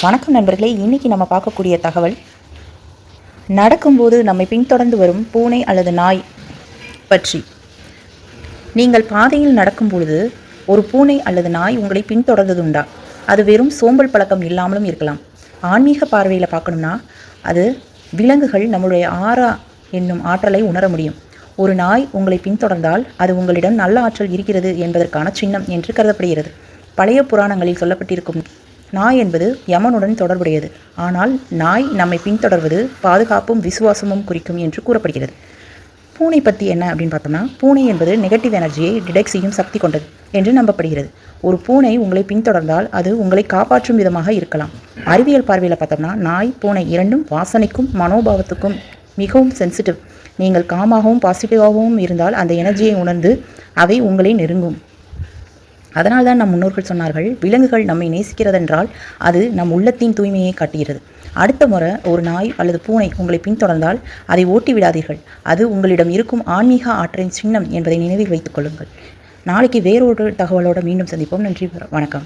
வணக்கம் நண்பர்களே, இன்றைக்கி நம்ம பார்க்கக்கூடிய தகவல் நடக்கும்போது நம்மை பின்தொடர்ந்து வரும் பூனை அல்லது நாய் பற்றி. நீங்கள் பாதையில் நடக்கும் பொழுது ஒரு பூனை அல்லது நாய் உங்களை பின்தொடர்ந்ததுண்டா? அது வெறும் சோம்பல் பழக்கம் இல்லாமலும் இருக்கலாம். ஆன்மீக பார்வையில் பார்க்கணும்னா அது விலங்குகள் நம்முடைய ஆறா என்னும் ஆற்றலை உணர முடியும். ஒரு நாய் உங்களை பின்தொடர்ந்தால் அது உங்களிடம் நல்ல ஆற்றல் இருக்கிறது என்பதற்கான சின்னம் என்று கருதப்படுகிறது. பழைய புராணங்களில் சொல்லப்பட்டிருக்கும் நாய் என்பது யமனுடன் தொடர்புடையது. ஆனால் நாய் நம்மை பின்தொடர்வது பாதுகாப்பும் விசுவாசமும் குறிக்கும் என்று கூறப்படுகிறது. பூனை பற்றி என்ன அப்படின்னு பார்த்தோம்னா, பூனை என்பது நெகட்டிவ் எனர்ஜியை டிடெக்ட் செய்யும் சக்தி கொண்டது என்று நம்பப்படுகிறது. ஒரு பூனை உங்களை பின்தொடர்ந்தால் அது உங்களை காப்பாற்றும் விதமாக இருக்கலாம். அறிவியல் பார்வையில் பார்த்தோம்னா நாய் பூனை இரண்டும் வாசனைக்கும் மனோபாவத்துக்கும் மிகவும் சென்சிட்டிவ். நீங்கள் காமாகவும் பாசிட்டிவாகவும் இருந்தால் அந்த எனர்ஜியை உணர்ந்து அவை உங்களை நெருங்கும். அதனால்தான் நம் முன்னோர்கள் சொன்னார்கள், விலங்குகள் நம்மை நேசிக்கிறதென்றால் அது நம் உள்ளத்தின் தூய்மையை காட்டுகிறது. அடுத்த முறை ஒரு நாய் அல்லது பூனை உங்களை பின்தொடர்ந்தால் அதை ஓட்டி விடாதீர்கள். அது உங்களிடம் இருக்கும் ஆன்மீக ஆற்றலின் சின்னம் என்பதை நினைவில் வைத்துக் கொள்ளுங்கள். நாளைக்கு வேறொரு தகவலோடு மீண்டும் சந்திப்போம். நன்றி, வணக்கம்.